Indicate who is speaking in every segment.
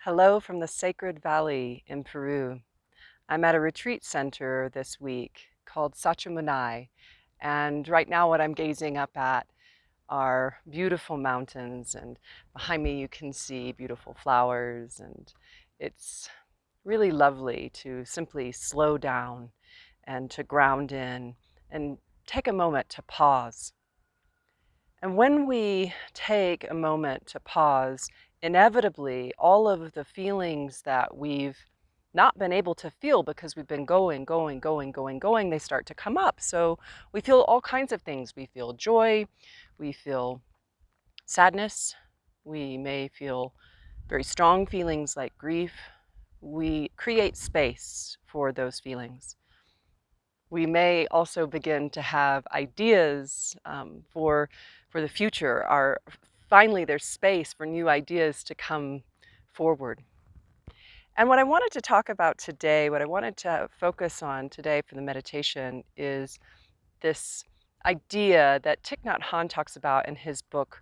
Speaker 1: Hello from the Sacred Valley in Peru. I'm at a retreat center this week called Sachamunai, and right now what I'm gazing up at are beautiful mountains, and behind me you can see beautiful flowers, and it's really lovely to simply slow down and to ground in and take a moment to pause. And when we take a moment to pause, inevitably, all of the feelings that we've not been able to feel because we've been going, they start to come up. So we feel all kinds of things. We feel joy, we feel sadness, we may feel very strong feelings like grief. We create space for those feelings. We may also begin to have ideas for the future. Finally, there's space for new ideas to come forward. And what I wanted to talk about today, what I wanted to focus on today for the meditation is this idea that Thich Nhat Hanh talks about in his book,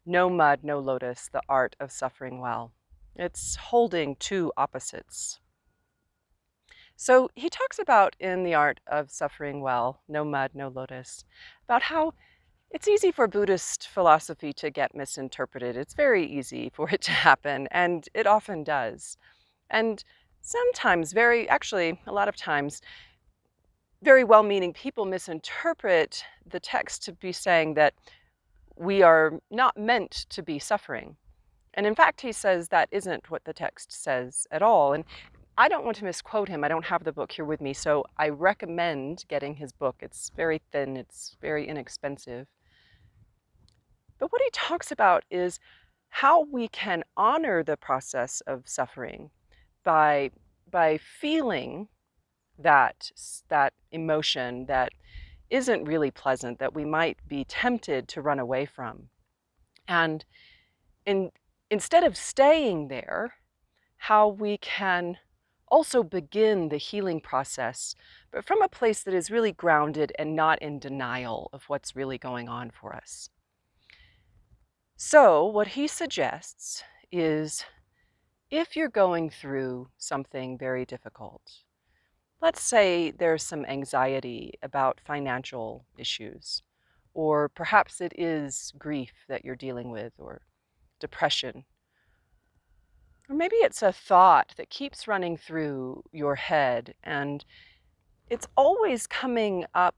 Speaker 1: No Mud, No Lotus, The Art of Suffering Well. It's holding two opposites. So he talks about in The Art of Suffering Well, No Mud, No Lotus, about how it's easy for Buddhist philosophy to get misinterpreted. It's very easy for it to happen, and it often does. And sometimes, actually, a lot of times, very well-meaning people misinterpret the text to be saying that we are not meant to be suffering. And in fact, he says that isn't what the text says at all. And I don't want to misquote him. I don't have the book here with me, so I recommend getting his book. It's very thin, it's very inexpensive. But what he talks about is how we can honor the process of suffering by feeling that emotion that isn't really pleasant, that we might be tempted to run away from. And instead of staying there, how we can also begin the healing process, but from a place that is really grounded and not in denial of what's really going on for us. So what he suggests is if you're going through something very difficult, let's say there's some anxiety about financial issues, or perhaps it is grief that you're dealing with, or depression. Or maybe it's a thought that keeps running through your head, and it's always coming up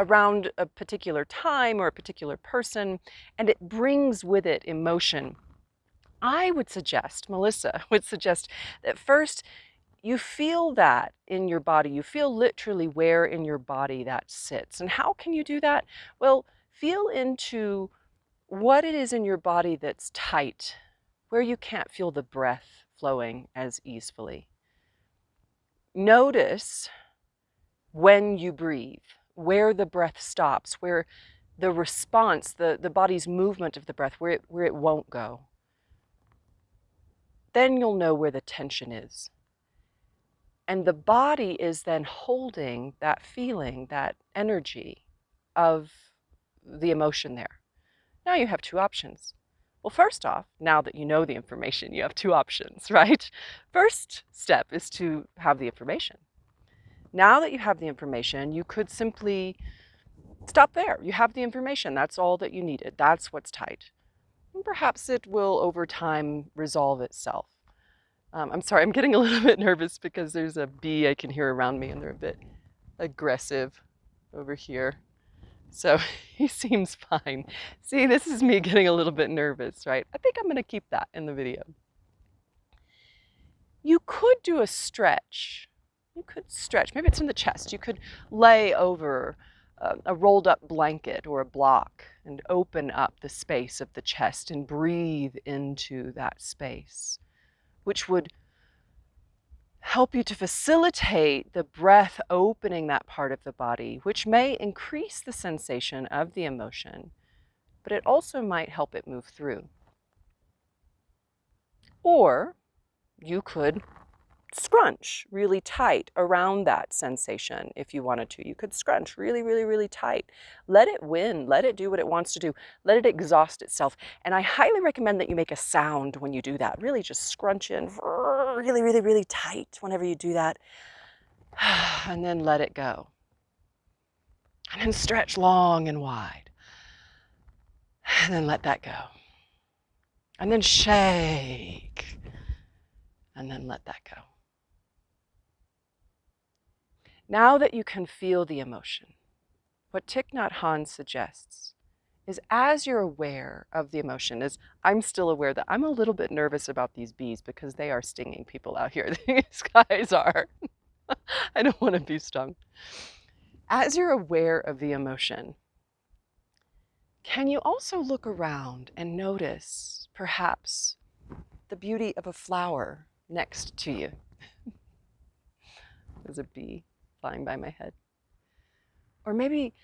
Speaker 1: around a particular time or a particular person, and it brings with it emotion. I would suggest, Melissa would suggest, that first you feel that in your body. You feel literally where in your body that sits. And how can you do that? Well, feel into what it is in your body that's tight, where you can't feel the breath flowing as easily. Notice when you breathe, where the breath stops, where the response, the body's movement of the breath, where it won't go. Then you'll know where the tension is. And the body is then holding that feeling, that energy of the emotion there. Now you have two options. Well, first off, now that you know the information, you have two options, right? First step is to have the information. Now that you have the information, you could simply stop there. You have the information. That's all that you needed. That's what's tight. And perhaps it will, over time, resolve itself. I'm sorry, I'm getting a little bit nervous because there's a bee I can hear around me, and they're a bit aggressive over here. So he seems fine. See, this is me getting a little bit nervous, right? I think I'm going to keep that in the video. You could do a stretch. You could stretch. Maybe it's in the chest. You could lay over a rolled up blanket or a block and open up the space of the chest and breathe into that space, which would help you to facilitate the breath opening that part of the body, which may increase the sensation of the emotion, but it also might help it move through. Or you could scrunch really tight around that sensation if you wanted to. You could scrunch really, really, really tight. Let it win. Let it do what it wants to do. Let it exhaust itself. And I highly recommend that you make a sound when you do that. Really just scrunch in really, really, really tight whenever you do that. And then let it go. And then stretch long and wide. And then let that go. And then shake. And then let that go. Now that you can feel the emotion, what Thich Nhat Hanh suggests is as you're aware of the emotion, as I'm still aware that I'm a little bit nervous about these bees because they are stinging people out here. These guys are. I don't want to be stung. As you're aware of the emotion, can you also look around and notice perhaps the beauty of a flower next to you? There's a bee flying by my head. Or maybe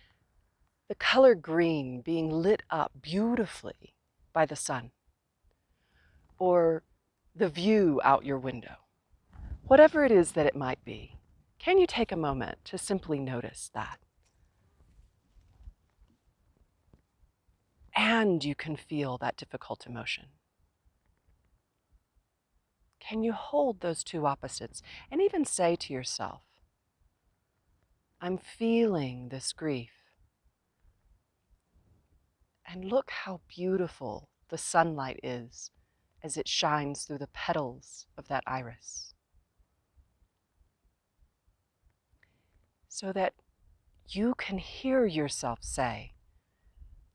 Speaker 1: the color green being lit up beautifully by the sun. Or the view out your window. Whatever it is that it might be, can you take a moment to simply notice that? And you can feel that difficult emotion. Can you hold those two opposites and even say to yourself, I'm feeling this grief. And look how beautiful the sunlight is as it shines through the petals of that iris. So that you can hear yourself say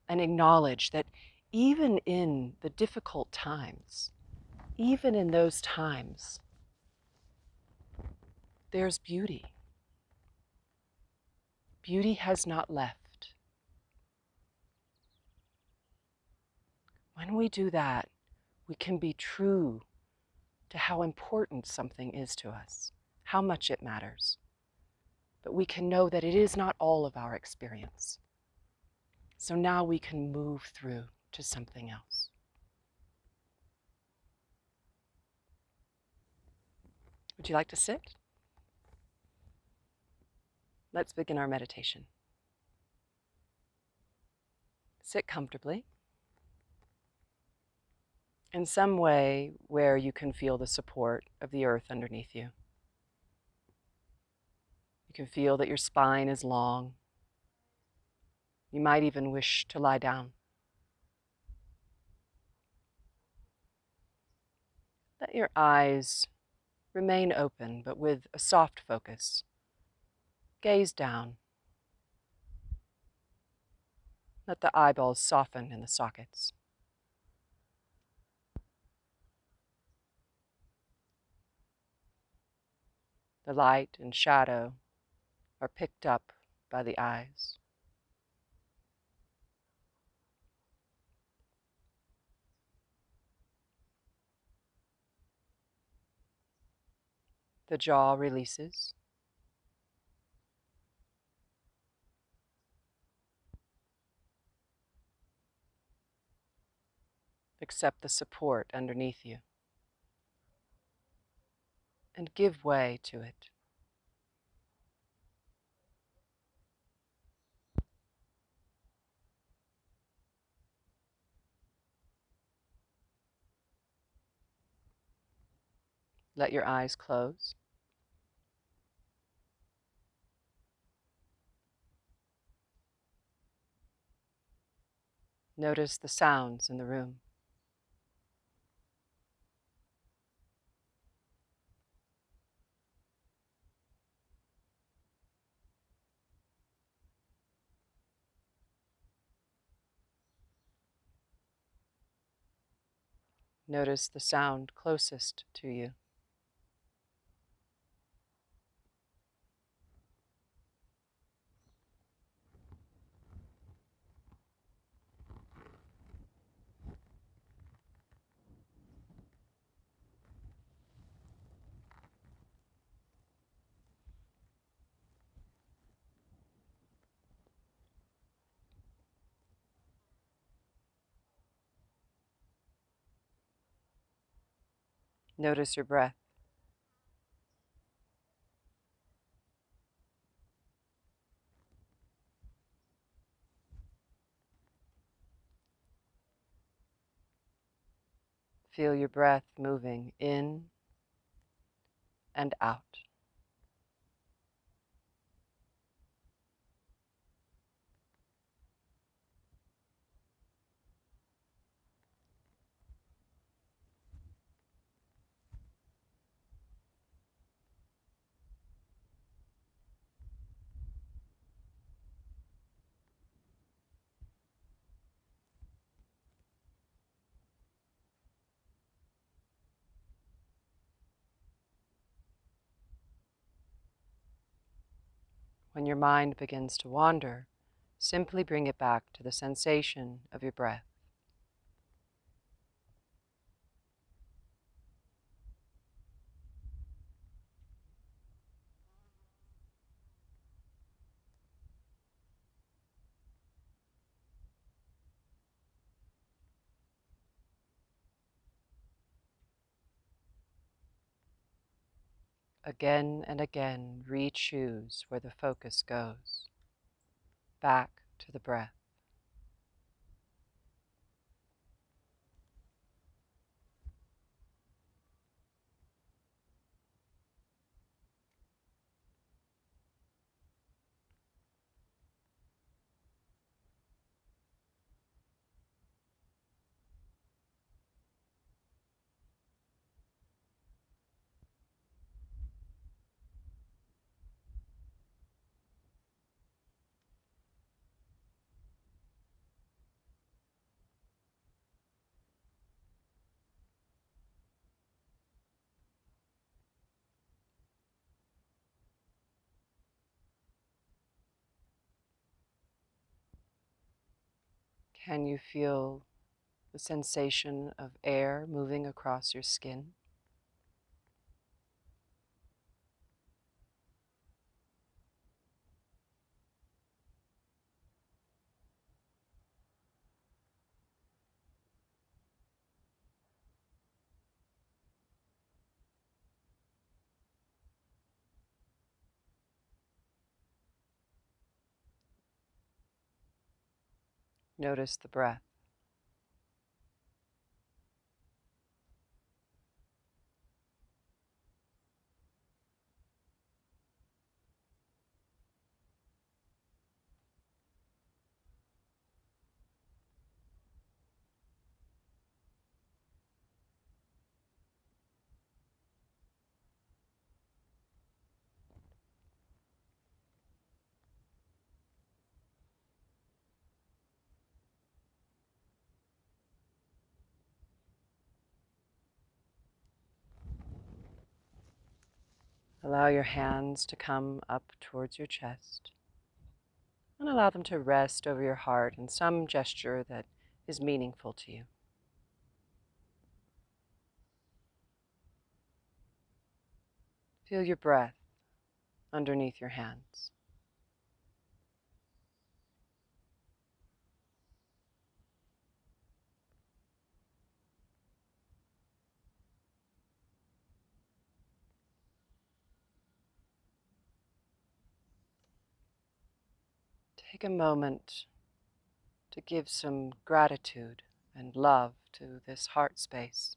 Speaker 1: and acknowledge that even in the difficult times, even in those times, there's beauty. Beauty has not left. When we do that, we can be true to how important something is to us, how much it matters. But we can know that it is not all of our experience. So now we can move through to something else. Would you like to sit? Let's begin our meditation. Sit comfortably, in some way where you can feel the support of the earth underneath you. You can feel that your spine is long. You might even wish to lie down. Let your eyes remain open, but with a soft focus. Gaze down. Let the eyeballs soften in the sockets. The light and shadow are picked up by the eyes. The jaw releases. Accept the support underneath you and give way to it. Let your eyes close. Notice the sounds in the room. Notice the sound closest to you. Notice your breath. Feel your breath moving in and out. When your mind begins to wander, simply bring it back to the sensation of your breath. Again and again, re-choose where the focus goes, back to the breath. Can you feel the sensation of air moving across your skin? Notice the breath. Allow your hands to come up towards your chest and allow them to rest over your heart in some gesture that is meaningful to you. Feel your breath underneath your hands. Take a moment to give some gratitude and love to this heart space,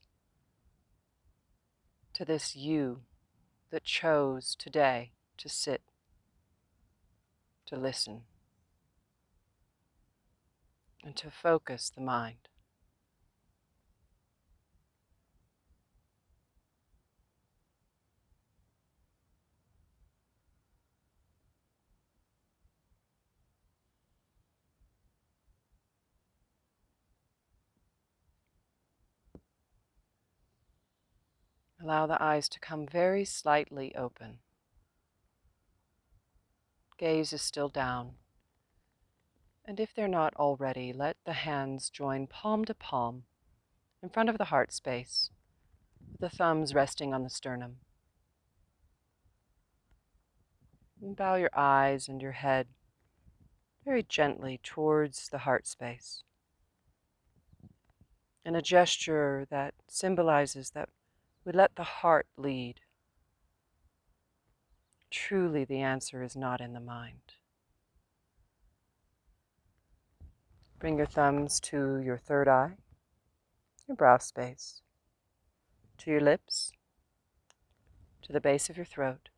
Speaker 1: to this you that chose today to sit, to listen, and to focus the mind. Allow the eyes to come very slightly open. Gaze is still down. And if they're not already, let the hands join palm to palm in front of the heart space, with the thumbs resting on the sternum. And bow your eyes and your head very gently towards the heart space, in a gesture that symbolizes that we let the heart lead. Truly, the answer is not in the mind. Bring your thumbs to your third eye, your brow space. to your lips, to the base of your throat,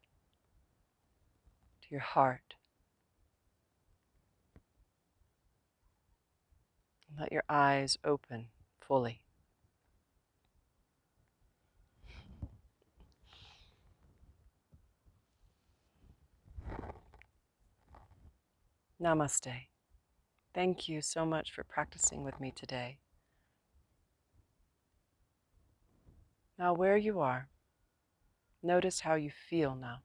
Speaker 1: to your heart. Let your eyes open fully. Namaste. Thank you so much for practicing with me today. Now, where you are, notice how you feel now.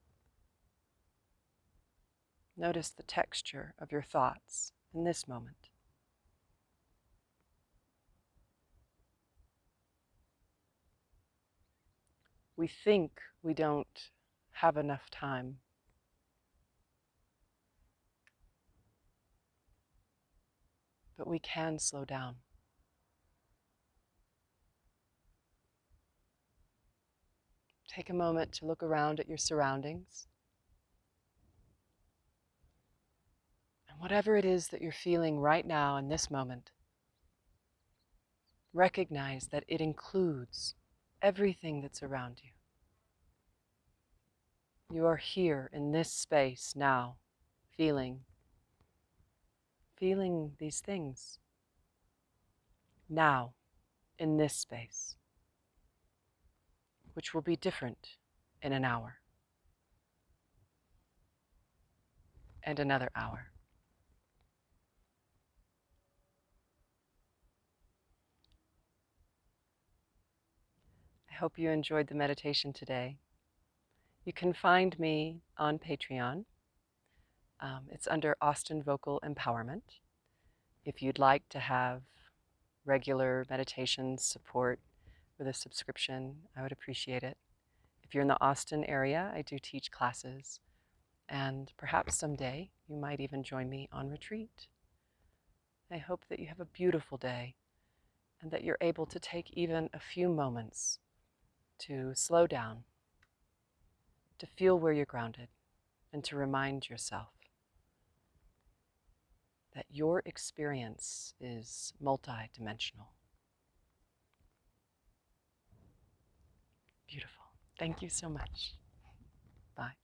Speaker 1: Notice the texture of your thoughts in this moment. We think we don't have enough time. But we can slow down. Take a moment to look around at your surroundings. And whatever it is that you're feeling right now in this moment, recognize that it includes everything that's around you. You are here in this space now, feeling these things. Now, in this space, which will be different in an hour and another hour. I hope you enjoyed the meditation today. You can find me on Patreon. It's under Austin Vocal Empowerment. If you'd like to have regular meditation support with a subscription, I would appreciate it. If you're in the Austin area, I do teach classes, and perhaps someday you might even join me on retreat. I hope that you have a beautiful day and that you're able to take even a few moments to slow down, to feel where you're grounded, and to remind yourself that your experience is multidimensional. Beautiful. Thank you so much. Bye.